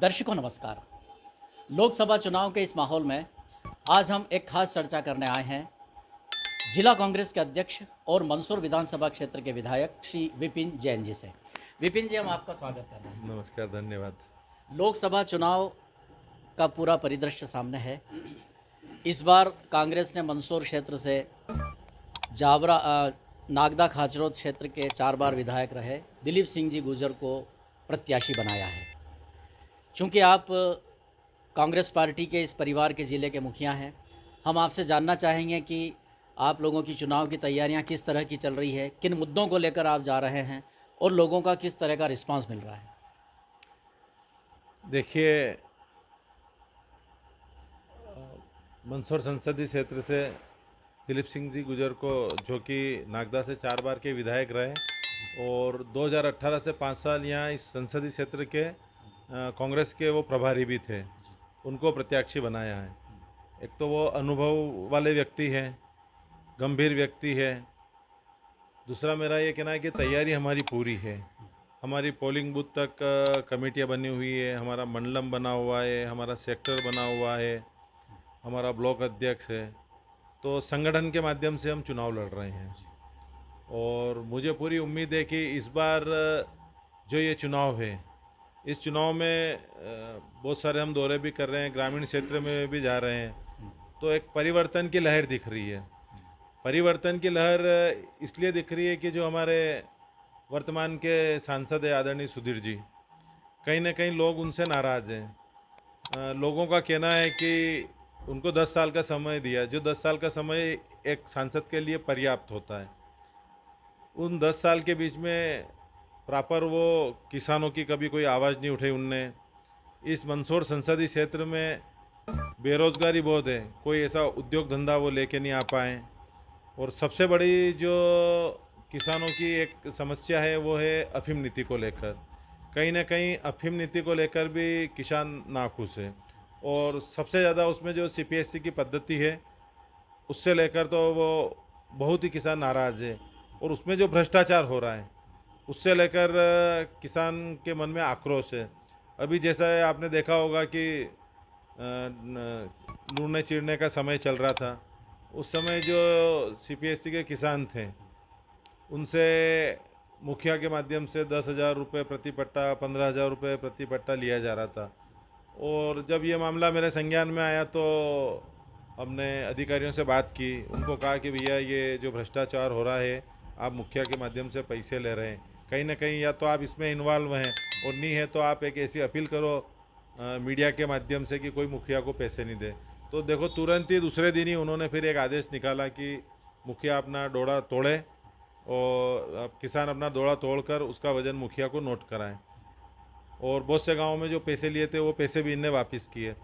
दर्शकों नमस्कार। लोकसभा चुनाव के इस माहौल में आज हम एक खास चर्चा करने आए हैं जिला कांग्रेस के अध्यक्ष और मंदसौर विधानसभा क्षेत्र के विधायक श्री विपिन जैन जी से। विपिन जी, हम आपका स्वागत कर रहे हैं। नमस्कार, धन्यवाद। लोकसभा चुनाव का पूरा परिदृश्य सामने है। इस बार कांग्रेस ने मंदसौर क्षेत्र से जावरा नागदा खाचरोद क्षेत्र के 4 बार विधायक रहे दिलीप सिंह जी गुर्जर को प्रत्याशी बनाया है। चूँकि आप कांग्रेस पार्टी के इस परिवार के ज़िले के मुखिया हैं, हम आपसे जानना चाहेंगे कि आप लोगों की चुनाव की तैयारियां किस तरह की चल रही है, किन मुद्दों को लेकर आप जा रहे हैं और लोगों का किस तरह का रिस्पांस मिल रहा है। देखिए, मंदसौर संसदीय क्षेत्र से दिलीप सिंह जी गुर्जर को, जो कि नागदा से 4 बार के विधायक रहे और 2018 से 5 साल यहाँ इस संसदीय क्षेत्र के कांग्रेस के वो प्रभारी भी थे, उनको प्रत्याशी बनाया है। एक तो वो अनुभव वाले व्यक्ति हैं, गंभीर व्यक्ति है। दूसरा मेरा ये कहना है कि तैयारी हमारी पूरी है। हमारी पोलिंग बूथ तक कमेटियाँ बनी हुई है, हमारा मंडलम बना हुआ है, हमारा सेक्टर बना हुआ है, हमारा ब्लॉक अध्यक्ष है। तो संगठन के माध्यम से हम चुनाव लड़ रहे हैं और मुझे पूरी उम्मीद है कि इस बार जो ये चुनाव है, इस चुनाव में बहुत सारे हम दौरे भी कर रहे हैं, ग्रामीण क्षेत्र में भी जा रहे हैं, तो एक परिवर्तन की लहर दिख रही है। परिवर्तन की लहर इसलिए दिख रही है कि जो हमारे वर्तमान के सांसद है आदरणीय सुधीर जी, कहीं ना कहीं लोग उनसे नाराज़ हैं। लोगों का कहना है कि उनको 10 साल का समय दिया, जो 10 साल का समय एक सांसद के लिए पर्याप्त होता है। उन 10 साल के बीच में प्रॉपर वो किसानों की कभी कोई आवाज़ नहीं उठाई उनने। इस मंदसौर संसदीय क्षेत्र में बेरोज़गारी बहुत है, कोई ऐसा उद्योग धंधा वो लेके नहीं आ पाए। और सबसे बड़ी जो किसानों की एक समस्या है वो है अफीम नीति को लेकर। कहीं ना कहीं अफीम नीति को लेकर भी किसान नाखुश है और सबसे ज़्यादा उसमें जो सीपीएससी की पद्धति है उससे लेकर तो वो बहुत ही किसान नाराज़ है और उसमें जो भ्रष्टाचार हो रहा है उससे लेकर किसान के मन में आक्रोश है। अभी जैसा है, आपने देखा होगा कि नूरने चीरने का समय चल रहा था, उस समय जो सीपीएससी के किसान थे उनसे मुखिया के माध्यम से 10,000 रुपये प्रति पट्टा, 15,000 रुपये प्रति पट्टा लिया जा रहा था। और जब ये मामला मेरे संज्ञान में आया तो हमने अधिकारियों से बात की, उनको कहा कि भैया ये जो भ्रष्टाचार हो रहा है, आप मुखिया के माध्यम से पैसे ले रहे हैं, कहीं ना कहीं या तो आप इसमें इन्वॉल्व हैं और नहीं है तो आप एक ऐसी अपील करो मीडिया के माध्यम से कि कोई मुखिया को पैसे नहीं दे। तो देखो, तुरंत ही दूसरे दिन ही उन्होंने फिर एक आदेश निकाला कि मुखिया अपना डोड़ा तोड़े और किसान अपना डोड़ा तोड़कर उसका वजन मुखिया को नोट कराएं। और बहुत से गाँवों में जो पैसे लिए थे वो पैसे भी इनने वापस किए।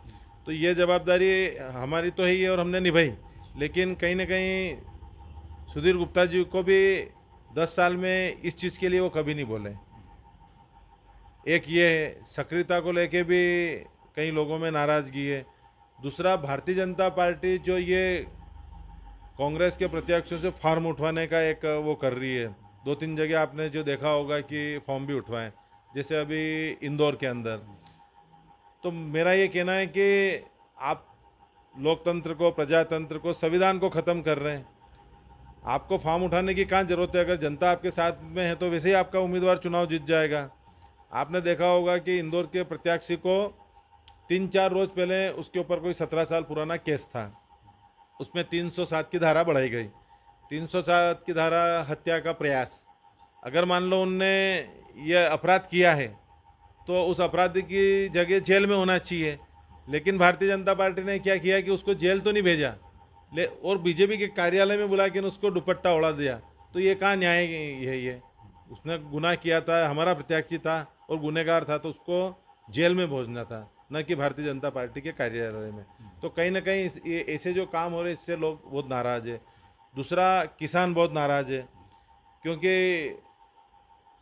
तो ये जवाबदारी हमारी तो ही है और हमने निभाई, लेकिन कहीं ना कहीं सुधीर गुप्ता जी को भी 10 साल में इस चीज़ के लिए वो कभी नहीं बोले। एक ये है, सक्रियता को लेके भी कई लोगों में नाराज़गी है। दूसरा, भारतीय जनता पार्टी जो ये कांग्रेस के प्रत्याशियों से फॉर्म उठवाने का एक वो कर रही है, 2-3 जगह आपने जो देखा होगा कि फॉर्म भी उठवाएं, जैसे अभी इंदौर के अंदर। तो मेरा ये कहना है कि आप लोकतंत्र को, प्रजातंत्र को, संविधान को ख़त्म कर रहे हैं। आपको फॉर्म उठाने की कहाँ ज़रूरत है? अगर जनता आपके साथ में है तो वैसे ही आपका उम्मीदवार चुनाव जीत जाएगा। आपने देखा होगा कि इंदौर के प्रत्याशी को 3-4 रोज़ पहले उसके ऊपर कोई 17 साल पुराना केस था, उसमें 307 की धारा बढ़ाई गई। 307 की धारा हत्या का प्रयास। अगर मान लो उनने ये अपराध किया है तो उस अपराधी की जगह जेल में होना चाहिए, लेकिन भारतीय जनता पार्टी ने क्या किया कि उसको जेल तो नहीं भेजा और बीजेपी के कार्यालय में बुला के उसको दुपट्टा उड़ा दिया। तो ये कहाँ न्याय है? ये उसने गुनाह किया था, हमारा प्रत्याशी था और गुनहगार था, तो उसको जेल में भेजना था, न कि भारतीय जनता पार्टी के कार्यालय में। तो कहीं ना कहीं ये ऐसे जो काम हो रहे इससे लोग बहुत नाराज़ है। दूसरा, किसान बहुत नाराज़ है क्योंकि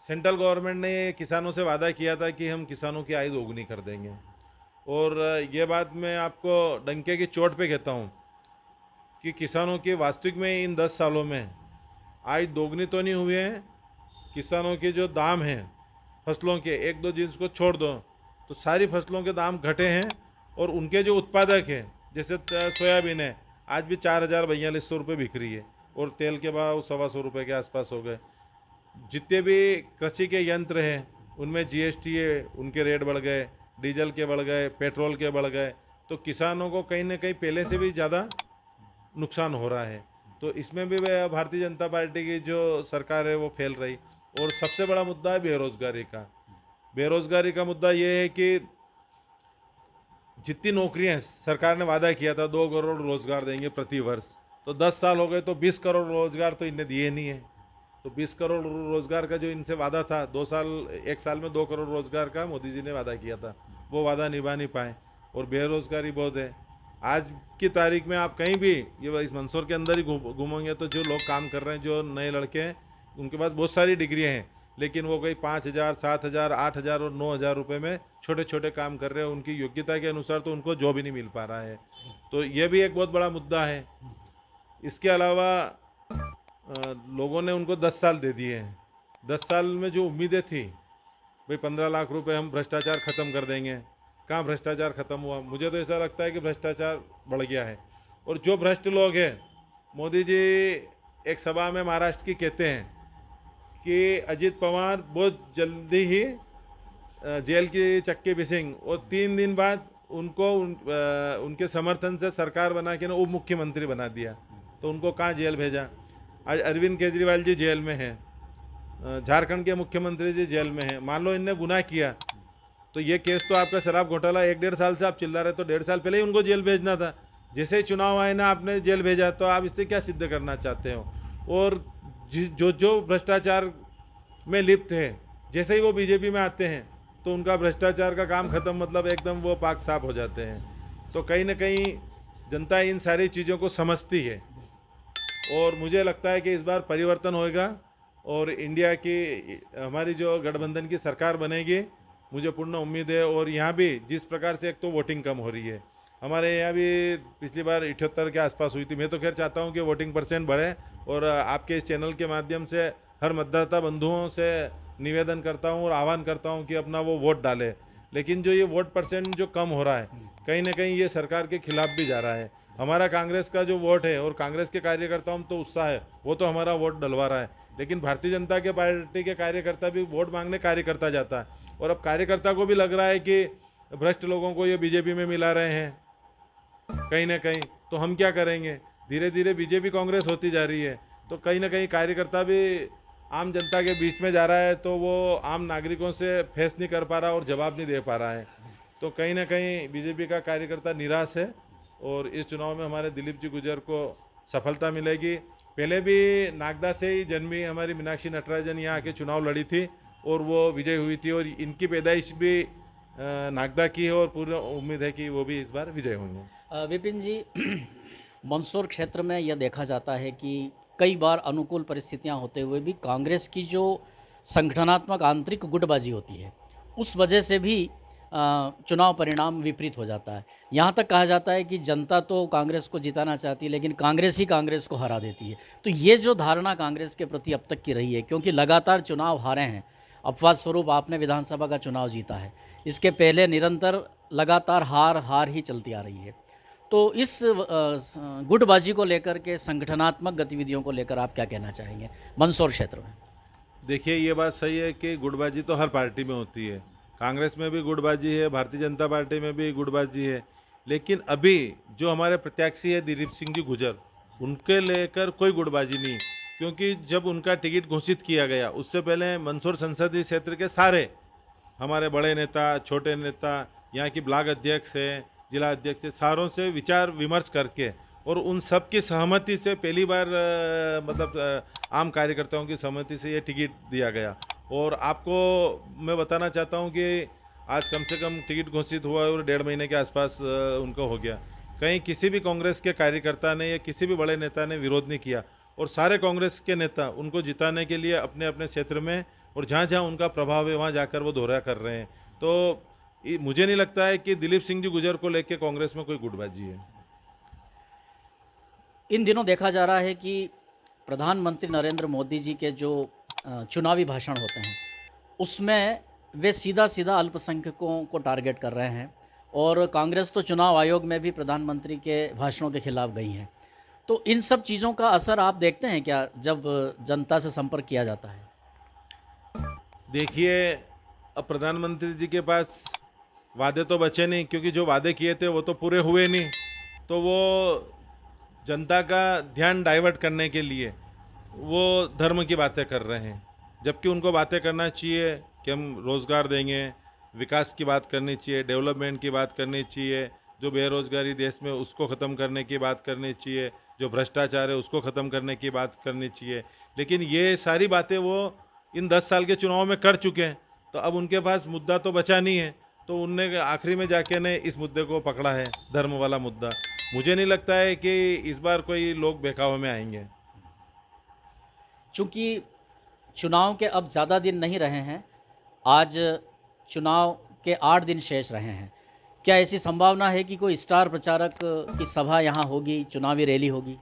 सेंट्रल गवर्नमेंट ने किसानों से वादा किया था कि हम किसानों की आय दोगुनी कर देंगे। और ये बात मैं आपको डंके की चोट पे कहता हूँ कि किसानों की वास्तविक में इन 10 सालों में आय दोगुनी तो नहीं हुई है। किसानों के जो दाम हैं फसलों के, 1-2 जिन्स को छोड़ दो, तो सारी फसलों के दाम घटे हैं और उनके जो उत्पादक हैं जैसे सोयाबीन है आज भी 4,4200 रुपये बिक रही है और तेल के भाव 125 रुपये के आसपास हो गए। जितने भी कृषि के यंत्र हैं उनमें जीएसटी है, उनके रेट बढ़ गए, डीजल के बढ़ गए, पेट्रोल के बढ़ गए, तो किसानों को कहीं ना कहीं पहले से भी ज़्यादा नुकसान हो रहा है। तो इसमें भी वह भारतीय जनता पार्टी की जो सरकार है वो फेल रही। और सबसे बड़ा मुद्दा है बेरोजगारी का। बेरोजगारी का मुद्दा ये है कि जितनी नौकरियां सरकार ने वादा किया था 2 करोड़ रोजगार देंगे प्रति वर्ष, तो 10 साल हो गए तो 20 करोड़ रोजगार तो इन्हें दिए नहीं है। तो 20 करोड़ रोजगार का जो इनसे वादा था 1 साल में 2 करोड़ रोजगार का मोदी जी ने वादा किया था, वो वादा निभा नहीं पाए और बेरोजगारी बहुत है। आज की तारीख में आप कहीं भी ये इस मंदसौर के अंदर ही घूमेंगे तो जो लोग काम कर रहे हैं, जो नए लड़के हैं, उनके पास बहुत सारी डिग्रियां हैं, लेकिन वो कहीं 5,000, 7,000, 8,000 और 9,000 रुपये में छोटे छोटे काम कर रहे हैं। उनकी योग्यता के अनुसार तो उनको जॉब ही नहीं मिल पा रहा है। तो ये भी एक बहुत बड़ा मुद्दा है। इसके अलावा लोगों ने उनको 10 साल दे दिए हैं। 10 साल में जो उम्मीदें थी, भाई 15 लाख रुपए हम भ्रष्टाचार ख़त्म कर देंगे, कहाँ भ्रष्टाचार ख़त्म हुआ? मुझे तो ऐसा लगता है कि भ्रष्टाचार बढ़ गया है। और जो भ्रष्ट लोग हैं, मोदी जी एक सभा में महाराष्ट्र की कहते हैं कि अजीत पवार बहुत जल्दी ही जेल की चक्की बिसेंगे और 3 दिन बाद उनको उनके समर्थन से सरकार बना के ना उप मुख्यमंत्री बना दिया। तो उनको कहाँ जेल भेजा? आज अरविंद केजरीवाल जी जेल में हैं, झारखंड के मुख्यमंत्री जी जेल में हैं। मान लो इनने गुनाह किया तो ये केस तो आपका शराब घोटाला 1-1.5 साल से आप चिल्ला रहे, तो 1.5 साल पहले ही उनको जेल भेजना था। जैसे ही चुनाव आए ना आपने जेल भेजा, तो आप इससे क्या सिद्ध करना चाहते हो? और जो जो भ्रष्टाचार में लिप्त है, जैसे ही वो बीजेपी में आते हैं तो उनका भ्रष्टाचार का काम खत्म, मतलब एकदम वो पाक साफ हो जाते हैं। तो कहीं ना कहीं जनता इन सारी चीज़ों को समझती है और मुझे लगता है कि इस बार परिवर्तन होएगा और इंडिया की हमारी जो गठबंधन की सरकार बनेगी, मुझे पूर्ण उम्मीद है। और यहाँ भी जिस प्रकार से एक तो वोटिंग कम हो रही है, हमारे यहाँ भी पिछली बार 78 के आसपास हुई थी। मैं तो खैर चाहता हूँ कि वोटिंग परसेंट बढ़े और आपके इस चैनल के माध्यम से हर मतदाता बंधुओं से निवेदन करता हूँ और आह्वान करता हूँ कि अपना वो वोट डाले। लेकिन जो ये वोट परसेंट जो कम हो रहा है, कहीं ना कहीं ये सरकार के खिलाफ भी जा रहा है। हमारा कांग्रेस का जो वोट है और कांग्रेस के कार्यकर्ताओं में तो उत्साह है, वो तो हमारा वोट डलवा रहा है, लेकिन भारतीय जनता के पार्टी के कार्यकर्ता भी वोट मांगने कार्यकर्ता जाता है। और अब कार्यकर्ता को भी लग रहा है कि भ्रष्ट लोगों को ये बीजेपी में मिला रहे हैं कहीं ना कहीं, तो हम क्या करेंगे? धीरे धीरे बीजेपी कांग्रेस होती जा रही है, तो कहीं ना कहीं कार्यकर्ता भी आम जनता के बीच में जा रहा है, तो वो आम नागरिकों से फेस नहीं कर पा रहा और जवाब नहीं दे पा रहा है। तो कहीं ना कहीं बीजेपी का कार्यकर्ता निराश है और इस चुनाव में हमारे दिलीप जी गुर्जर को सफलता मिलेगी। पहले भी नागदा से ही जन्मी हमारी मीनाक्षी नटराजन यहाँ आके चुनाव लड़ी थी और वो विजय हुई थी, और इनकी पैदाइश भी नागदा की है और पूरी उम्मीद है कि वो भी इस बार विजय होंगे। विपिन जी, मंदसौर क्षेत्र में यह देखा जाता है कि कई बार अनुकूल परिस्थितियां होते हुए भी कांग्रेस की जो संगठनात्मक आंतरिक गुटबाजी होती है, उस वजह से भी चुनाव परिणाम विपरीत हो जाता है। यहाँ तक कहा जाता है कि जनता तो कांग्रेस को जिताना चाहती है, लेकिन कांग्रेस ही कांग्रेस को हरा देती है। तो ये जो धारणा कांग्रेस के प्रति अब तक की रही है, क्योंकि लगातार चुनाव हारे हैं, अपवाद स्वरूप आपने विधानसभा का चुनाव जीता है, इसके पहले निरंतर लगातार हार ही चलती आ रही है। तो इस गुटबाजी को लेकर के, संगठनात्मक गतिविधियों को लेकर आप क्या कहना चाहेंगे मंदसौर क्षेत्र में? देखिए, ये बात सही है कि गुटबाजी तो हर पार्टी में होती है। कांग्रेस में भी गुटबाजी है, भारतीय जनता पार्टी में भी गुटबाजी है, लेकिन अभी जो हमारे प्रत्याशी है दिलीप सिंह जी गुर्जर, उनके लेकर कोई गुटबाजी नहीं, क्योंकि जब उनका टिकट घोषित किया गया उससे पहले मंदसौर संसदीय क्षेत्र के सारे हमारे बड़े नेता, छोटे नेता, यहाँ की ब्लॉक अध्यक्ष है, जिला अध्यक्ष है, सारों से विचार विमर्श करके और उन सब की सहमति से पहली बार आम कार्यकर्ताओं की सहमति से ये टिकट दिया गया। और आपको मैं बताना चाहता हूँ कि आज कम से कम टिकट घोषित हुआ और 1.5 महीने के आसपास उनको हो गया। कहीं किसी भी कांग्रेस के कार्यकर्ता ने या किसी भी बड़े नेता ने विरोध नहीं किया और सारे कांग्रेस के नेता उनको जिताने के लिए अपने अपने क्षेत्र में और जहाँ जहाँ उनका प्रभाव है वहाँ जाकर वो दौरा कर रहे हैं। तो मुझे नहीं लगता है कि दिलीप सिंह जी गुर्जर को लेकर कांग्रेस में कोई गुटबाजी है। इन दिनों देखा जा रहा है कि प्रधानमंत्री नरेंद्र मोदी जी के जो चुनावी भाषण होते हैं, उसमें वे सीधा सीधा अल्पसंख्यकों को टारगेट कर रहे हैं और कांग्रेस तो चुनाव आयोग में भी प्रधानमंत्री के भाषणों के खिलाफ गई है। तो इन सब चीज़ों का असर आप देखते हैं क्या जब जनता से संपर्क किया जाता है? देखिए, अब प्रधानमंत्री जी के पास वादे तो बचे नहीं, क्योंकि जो वादे किए थे वो तो पूरे हुए नहीं। तो वो जनता का ध्यान डाइवर्ट करने के लिए वो धर्म की बातें कर रहे हैं, जबकि उनको बातें करना चाहिए कि हम रोज़गार देंगे, विकास की बात करनी चाहिए, डेवलपमेंट की बात करनी चाहिए, जो बेरोज़गारी देश में उसको ख़त्म करने की बात करनी चाहिए, जो भ्रष्टाचार है उसको ख़त्म करने की बात करनी चाहिए। लेकिन ये सारी बातें वो इन 10 साल के चुनाव में कर चुके हैं, तो अब उनके पास मुद्दा तो बचा नहीं है। तो उनने आखिरी में जाके ने इस मुद्दे को पकड़ा है, धर्म वाला मुद्दा। मुझे नहीं लगता है कि इस बार कोई लोग बहकावे में आएंगे। चूँकि चुनाव के अब ज़्यादा दिन नहीं रहे हैं, आज चुनाव के 8 दिन शेष रहे हैं। क्या ऐसी संभावना है कि कोई स्टार प्रचारक की सभा यहाँ होगी, चुनावी रैली होगी?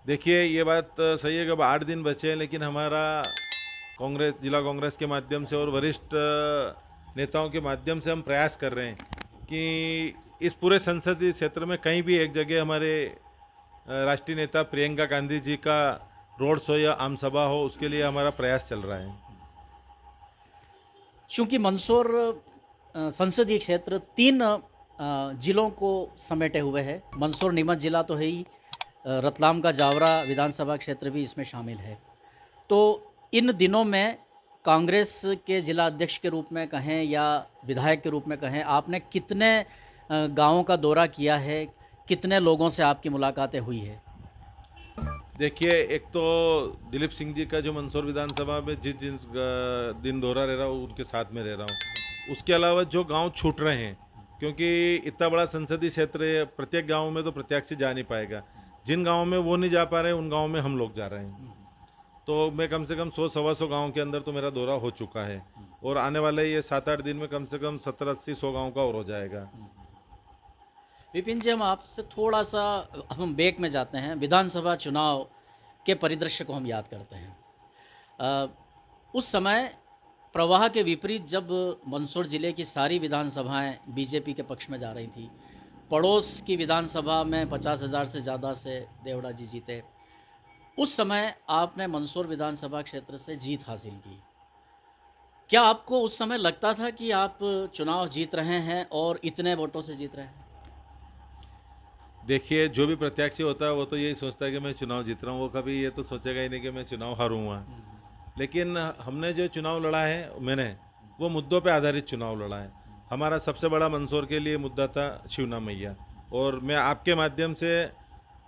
देखिए, ये बात सही है कि अब 8 दिन बचे हैं, लेकिन हमारा कांग्रेस, जिला कांग्रेस के माध्यम से और वरिष्ठ नेताओं के माध्यम से हम प्रयास कर रहे हैं कि इस पूरे संसदीय क्षेत्र में कहीं भी एक जगह हमारे राष्ट्रीय नेता प्रियंका गांधी जी का रोड शो या आम सभा हो, उसके लिए हमारा प्रयास चल रहा है। चूँकि मंदसौर संसदीय क्षेत्र 3 जिलों को समेटे हुए है। मंदसौर नीमच जिला तो है ही, रतलाम का जावरा विधानसभा क्षेत्र भी इसमें शामिल है। तो इन दिनों में कांग्रेस के जिला अध्यक्ष के रूप में कहें या विधायक के रूप में कहें, आपने कितने गाँवों का दौरा किया है? कितने लोगों से आपकी मुलाकातें हुई है? देखिए, एक तो दिलीप सिंह जी का जो मंदसौर विधानसभा में जिस जिस दिन दौरा रह रहा हूँ उनके साथ में रह रहा हूँ। उसके अलावा जो गांव छूट रहे हैं, क्योंकि इतना बड़ा संसदीय क्षेत्र है, प्रत्येक गांव में तो प्रत्याशी जा नहीं पाएगा। जिन गाँव में वो नहीं जा पा रहे हैं, उन गाँव में हम लोग जा रहे हैं। तो मैं कम से कम 100-125 गाँव के अंदर तो मेरा दौरा हो चुका है, और आने वाले ये 7-8 दिन में कम से कम 70-80-100 गाँव का और हो जाएगा। विपिन जी, हम आपसे थोड़ा सा हम बैक में जाते हैं। विधानसभा चुनाव के परिदृश्य को हम याद करते हैं। उस समय प्रवाह के विपरीत जब मंदसौर ज़िले की सारी विधानसभाएं बीजेपी के पक्ष में जा रही थी, पड़ोस की विधानसभा में 50,000 से ज़्यादा से देवड़ा जी जीते। उस समय आपने मंदसौर विधानसभा क्षेत्र से जीत हासिल की। क्या आपको उस समय लगता था कि आप चुनाव जीत रहे हैं और इतने वोटों से जीत रहे हैं? देखिए, जो भी प्रत्याशी होता है वो तो यही सोचता है कि मैं चुनाव जीत रहा हूँ, वो कभी ये तो सोचेगा ही नहीं कि मैं चुनाव हारूंगा। लेकिन हमने जो चुनाव लड़ा है, मैंने वो मुद्दों पे आधारित चुनाव लड़ा है। हमारा सबसे बड़ा मंदसौर के लिए मुद्दा था शिवना मैया, और मैं आपके माध्यम से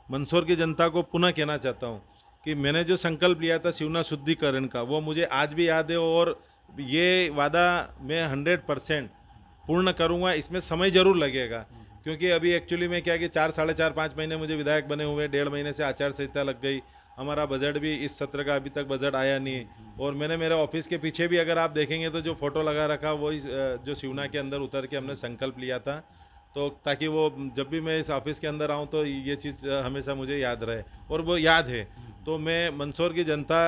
मंदसौर की जनता को पुनः कहना चाहता हूँ कि मैंने जो संकल्प लिया था शिवना शुद्धिकरण का, वो मुझे आज भी याद है, और ये वादा मैं 100% पूर्ण करूँगा। इसमें समय ज़रूर लगेगा, क्योंकि अभी एक्चुअली में क्या कि 4-4.5 महीने मुझे विधायक बने हुए, 1.5 महीने से आचार संहिता लग गई। हमारा बजट भी इस सत्र का अभी तक बजट आया नहीं, और मैंने मेरे ऑफिस के पीछे भी अगर आप देखेंगे तो जो फोटो लगा रखा, वही जो शिवना के अंदर उतर के हमने संकल्प लिया था, तो ताकि वो जब भी मैं इस ऑफिस के अंदर आऊँ तो ये चीज़ हमेशा मुझे याद रहे, और वो याद है। तो मैं मंदसौर की जनता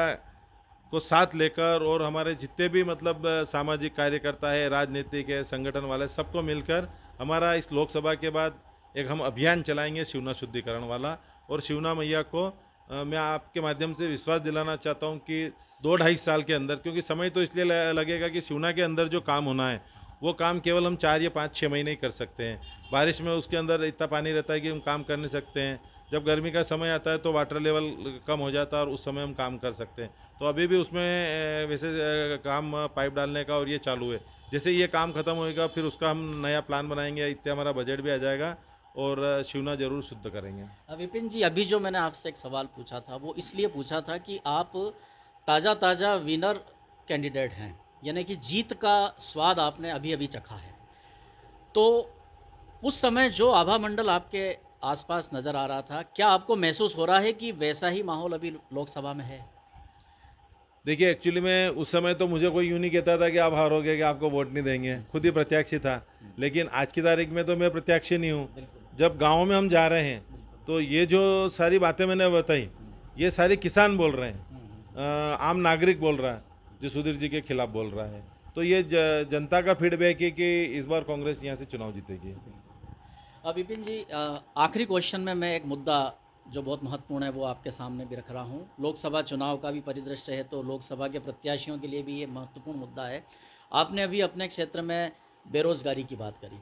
को साथ लेकर, और हमारे जितने भी मतलब सामाजिक कार्यकर्ता है, राजनीतिक है, संगठन वाले, सबको मिलकर हमारा इस लोकसभा के बाद एक हम अभियान चलाएंगे शिवना शुद्धिकरण वाला। और शिवना मैया को मैं आपके माध्यम से विश्वास दिलाना चाहता हूं कि 2-2.5 साल के अंदर, क्योंकि समय तो इसलिए लगेगा कि शिवना के अंदर जो काम होना है वो काम केवल हम 4 या 5-6 महीने ही कर सकते हैं। बारिश में उसके अंदर इतना पानी रहता है कि हम काम कर नहीं सकते हैं। जब गर्मी का समय आता है तो वाटर लेवल कम हो जाता है, और उस समय हम काम कर सकते हैं। तो अभी भी उसमें वैसे काम पाइप डालने का और ये चालू है। जैसे ये काम खत्म होएगा फिर उसका हम नया प्लान बनाएंगे, इतने हमारा बजट भी आ जाएगा, और शिवना जरूर शुद्ध करेंगे। विपिन जी, अभी जो मैंने आपसे एक सवाल पूछा था वो इसलिए पूछा था कि आप ताज़ा विनर कैंडिडेट हैं, यानी कि जीत का स्वाद आपने अभी अभी चखा है। तो उस समय जो आभा मंडल आपके आसपास नज़र आ रहा था, क्या आपको महसूस हो रहा है कि वैसा ही माहौल अभी लोकसभा में है? देखिए, एक्चुअली में उस समय तो मुझे कोई यूँ नहीं कहता था कि आप हारोगे, कि आपको वोट नहीं देंगे, खुद ही प्रत्याशी था। लेकिन आज की तारीख में तो मैं प्रत्याशी नहीं हूँ। जब गाँव में हम जा रहे हैं तो ये जो सारी बातें मैंने बताई, ये सारे किसान बोल रहे हैं, आम नागरिक बोल रहा है, जो सुधीर जी के खिलाफ बोल रहा है। तो ये जनता का फीडबैक है कि इस बार कांग्रेस यहाँ से चुनाव जीतेगी। विपिन जी, आखिरी क्वेश्चन में मैं एक मुद्दा जो बहुत महत्वपूर्ण है वो आपके सामने भी रख रहा हूँ। लोकसभा चुनाव का भी परिदृश्य है, तो लोकसभा के प्रत्याशियों के लिए भी ये महत्वपूर्ण मुद्दा है। आपने अभी अपने क्षेत्र में बेरोज़गारी की बात करी,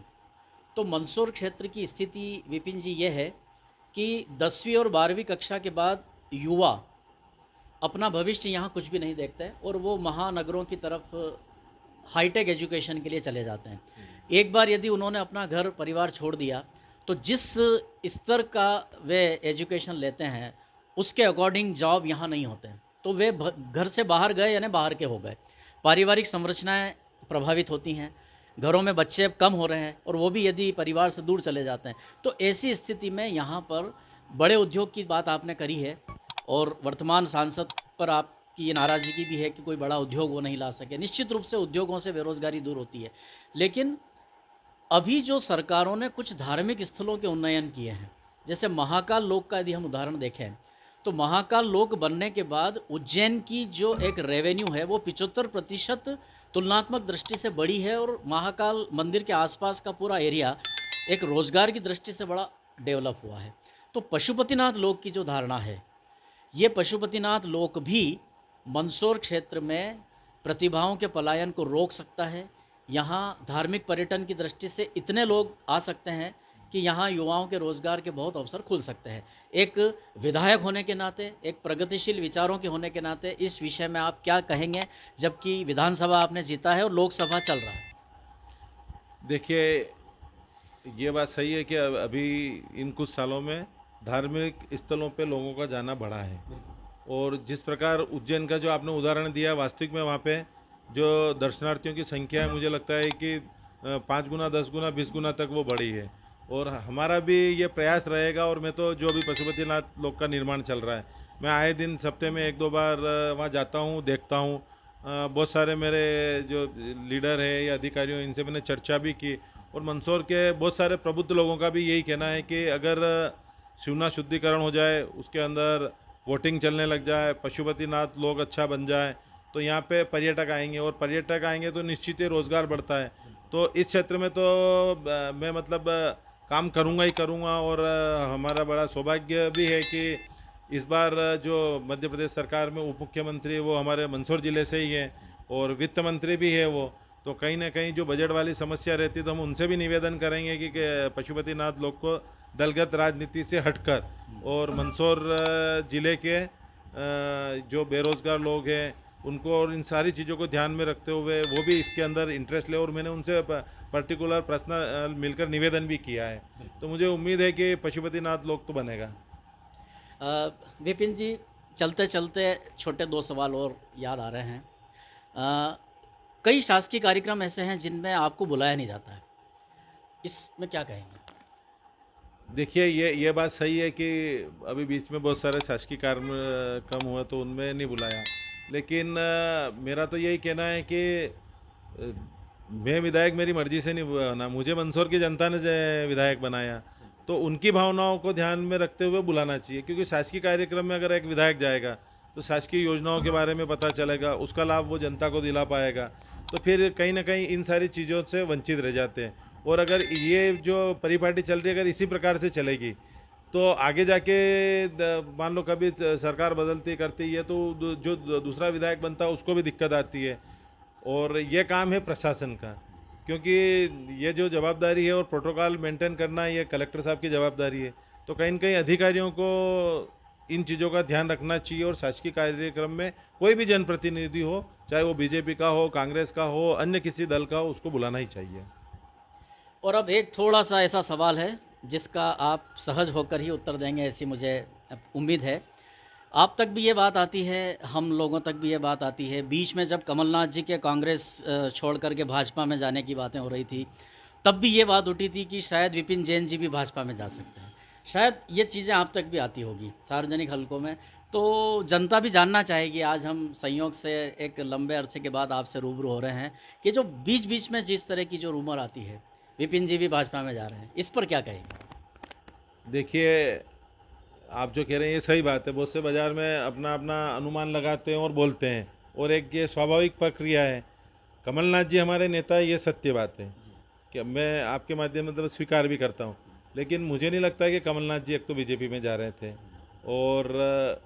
तो मंदसौर क्षेत्र की स्थिति विपिन जी ये है कि 10वीं और 12वीं कक्षा के बाद युवा अपना भविष्य यहाँ कुछ भी नहीं देखते हैं और वो महानगरों की तरफ हाईटेक एजुकेशन के लिए चले जाते हैं। एक बार यदि उन्होंने अपना घर परिवार छोड़ दिया, तो जिस स्तर का वे एजुकेशन लेते हैं उसके अकॉर्डिंग जॉब यहाँ नहीं होते हैं, तो वे घर से बाहर गए यानी बाहर के हो गए। पारिवारिक संरचनाएं प्रभावित होती हैं, घरों में बच्चे अब कम हो रहे हैं और वो भी यदि परिवार से दूर चले जाते हैं, तो ऐसी स्थिति में यहाँ पर बड़े उद्योग की बात आपने करी है और वर्तमान सांसद पर आपकी ये नाराज़गी भी है कि कोई बड़ा उद्योग वो नहीं ला सके। निश्चित रूप से उद्योगों से बेरोज़गारी दूर होती है, लेकिन अभी जो सरकारों ने कुछ धार्मिक स्थलों के उन्नयन किए हैं, जैसे महाकाल लोक का यदि हम उदाहरण देखें, तो महाकाल लोक बनने के बाद उज्जैन की जो एक रेवेन्यू है वो 75% तुलनात्मक दृष्टि से बढ़ी है और महाकाल मंदिर के आसपास का पूरा एरिया एक रोज़गार की दृष्टि से बड़ा डेवलप हुआ है। तो पशुपतिनाथ लोक की जो धारणा है, ये पशुपतिनाथ लोक भी मंदसौर क्षेत्र में प्रतिभाओं के पलायन को रोक सकता है। यहाँ धार्मिक पर्यटन की दृष्टि से इतने लोग आ सकते हैं कि यहाँ युवाओं के रोज़गार के बहुत अवसर खुल सकते हैं। एक विधायक होने के नाते, एक प्रगतिशील विचारों के होने के नाते इस विषय में आप क्या कहेंगे, जबकि विधानसभा आपने जीता है और लोकसभा चल रहा है? देखिए, ये बात सही है कि अभी इन कुछ सालों में धार्मिक स्थलों पे लोगों का जाना बढ़ा है और जिस प्रकार उज्जैन का जो आपने उदाहरण दिया, वास्तविक में वहाँ पे जो दर्शनार्थियों की संख्या है, मुझे लगता है कि 5 गुना, 10 गुना, 20 गुना तक वो बढ़ी है। और हमारा भी ये प्रयास रहेगा। और मैं तो जो भी पशुपतिनाथ लोक का निर्माण चल रहा है, मैं आए दिन सप्ते में 1-2 बार वहाँ जाता हूँ, देखता हूँ। बहुत सारे मेरे जो लीडर है या अधिकारियों, इनसे मैंने चर्चा भी की और मंदसौर के बहुत सारे प्रबुद्ध लोगों का भी यही कहना है कि अगर शिवना शुद्धिकरण हो जाए, उसके अंदर वोटिंग चलने लग जाए, पशुपतिनाथ लोग अच्छा बन जाए, तो यहाँ पे पर्यटक आएंगे और पर्यटक आएंगे तो निश्चित ही रोज़गार बढ़ता है। तो इस क्षेत्र में तो मैं मतलब काम करूँगा ही करूँगा। और हमारा बड़ा सौभाग्य भी है कि इस बार जो मध्य प्रदेश सरकार में उप मुख्यमंत्री वो हमारे मंदसौर ज़िले से ही हैं और वित्त मंत्री भी है वो। तो कहीं ना कहीं जो बजट वाली समस्या रहती है तो हम उनसे भी निवेदन करेंगे कि पशुपतिनाथ लोग को दलगत राजनीति से हटकर और मंदसौर ज़िले के जो बेरोज़गार लोग हैं उनको और इन सारी चीज़ों को ध्यान में रखते हुए वो भी इसके अंदर इंटरेस्ट ले। और मैंने उनसे पर्टिकुलर पर्सनल मिलकर निवेदन भी किया है। तो मुझे उम्मीद है कि पशुपतिनाथ लोक तो बनेगा। विपिन जी, चलते चलते छोटे 2 सवाल और याद आ रहे हैं। कई शासकीय कार्यक्रम ऐसे हैं जिनमें आपको बुलाया नहीं जाता है, इसमें क्या कहेंगे? देखिए, ये बात सही है कि अभी बीच में बहुत सारे शासकीय कार्यक्रम हुए तो उनमें नहीं बुलाया। लेकिन मेरा तो यही कहना है कि मैं विधायक मेरी मर्जी से नहीं बना, मुझे मंदसौर की जनता ने विधायक बनाया, तो उनकी भावनाओं को ध्यान में रखते हुए बुलाना चाहिए। क्योंकि शासकीय कार्यक्रम में अगर एक विधायक जाएगा तो शासकीय योजनाओं के बारे में पता चलेगा, उसका लाभ वो जनता को दिला पाएगा। तो फिर कहीं ना कहीं इन सारी चीज़ों से वंचित रह जाते हैं। और अगर ये जो परिपाटी चल रही है अगर इसी प्रकार से चलेगी तो आगे जाके मान लो कभी सरकार बदलती करती है तो जो दूसरा विधायक बनता है उसको भी दिक्कत आती है। और ये काम है प्रशासन का, क्योंकि ये जो जवाबदारी है और प्रोटोकॉल मेंटेन करना ये कलेक्टर साहब की जवाबदारी है। तो कहीं न कहीं अधिकारियों को इन चीज़ों का ध्यान रखना चाहिए और शासकीय कार्यक्रम में कोई भी जनप्रतिनिधि हो, चाहे वो बीजेपी का हो, कांग्रेस का हो, अन्य किसी दल का हो, उसको बुलाना ही चाहिए। और अब एक थोड़ा-सा ऐसा सवाल है जिसका आप सहज होकर ही उत्तर देंगे, ऐसी मुझे उम्मीद है। आप तक भी ये बात आती है, हम लोगों तक भी ये बात आती है, बीच में जब कमलनाथ जी के कांग्रेस छोड़ कर के भाजपा में जाने की बातें हो रही थी, तब भी ये बात उठी थी कि शायद विपिन जैन जी भी भाजपा में जा सकते हैं। शायद ये चीज़ें आप तक भी आती होगी सार्वजनिक हलकों में, तो जनता भी जानना चाहेगी। आज हम संयोग से एक लंबे अरसे के बाद आपसे रूबरू हो रहे हैं कि जो बीच-बीच में जिस तरह की जो रूमर आती है, विपिन जी भी भाजपा में जा रहे हैं, इस पर क्या कहेंगे? देखिए, आप जो कह रहे हैं ये सही बात है। बहुत से बाज़ार में अपना अपना अनुमान लगाते हैं और बोलते हैं और एक ये स्वाभाविक प्रक्रिया है। कमलनाथ जी हमारे नेता है, ये सत्य बात है कि मैं आपके माध्यम मतलब स्वीकार भी करता हूँ, लेकिन मुझे नहीं लगता है कि कमलनाथ जी एक तो बीजेपी में जा रहे थे। और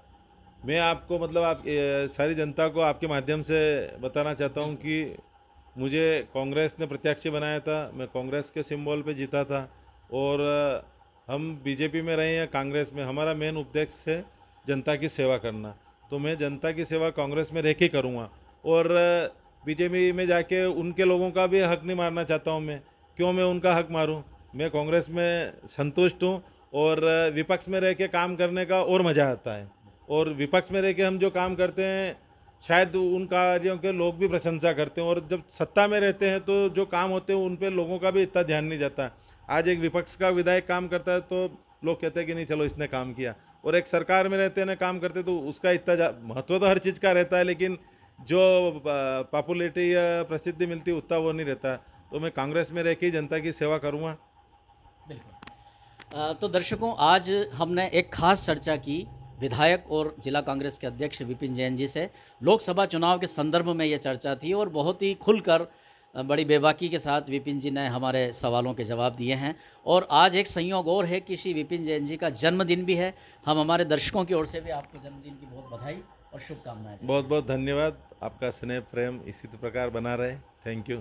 मैं आपको मतलब आप सारी जनता को आपके माध्यम से बताना चाहता हूँ कि मुझे कांग्रेस ने प्रत्याशी बनाया था, मैं कांग्रेस के सिंबल पे जीता था। और हम बीजेपी में रहे हैं, कांग्रेस में, हमारा मेन उद्देश्य है जनता की सेवा करना। तो मैं जनता की सेवा कांग्रेस में रह के करूँगा। और बीजेपी में जाके उनके लोगों का भी हक नहीं मारना चाहता हूँ मैं। क्यों मैं उनका हक मारूं? मैं कांग्रेस में संतुष्ट हूँ। और विपक्ष में रह के काम करने का और मज़ा आता है। और विपक्ष में रह के हम जो काम करते हैं शायद उन कार्यों के लोग भी प्रशंसा करते हैं, और जब सत्ता में रहते हैं तो जो काम होते हैं उन पे लोगों का भी इतना ध्यान नहीं जाता। आज एक विपक्ष का विधायक काम करता है तो लोग कहते हैं कि नहीं चलो इसने काम किया, और एक सरकार में रहते हैं ना काम करते तो उसका इतना महत्व तो हर चीज़ का रहता है, लेकिन जो पॉपुलैरिटी या प्रसिद्धि मिलती है उतना वो नहीं रहता। तो मैं कांग्रेस में रह के ही जनता की सेवा करूँगा। बिल्कुल। तो दर्शकों, आज हमने एक खास चर्चा की विधायक और जिला कांग्रेस के अध्यक्ष विपिन जैन जी से। लोकसभा चुनाव के संदर्भ में ये चर्चा थी और बहुत ही खुलकर बड़ी बेबाकी के साथ विपिन जी ने हमारे सवालों के जवाब दिए हैं। और आज एक संयोग और है कि श्री विपिन जैन जी का जन्मदिन भी है। हम हमारे दर्शकों की ओर से भी आपके जन्मदिन की बहुत बधाई और शुभकामनाएं देते हैं। बहुत बहुत धन्यवाद। आपका स्नेह प्रेम इसी प्रकार बना रहे। Thank you.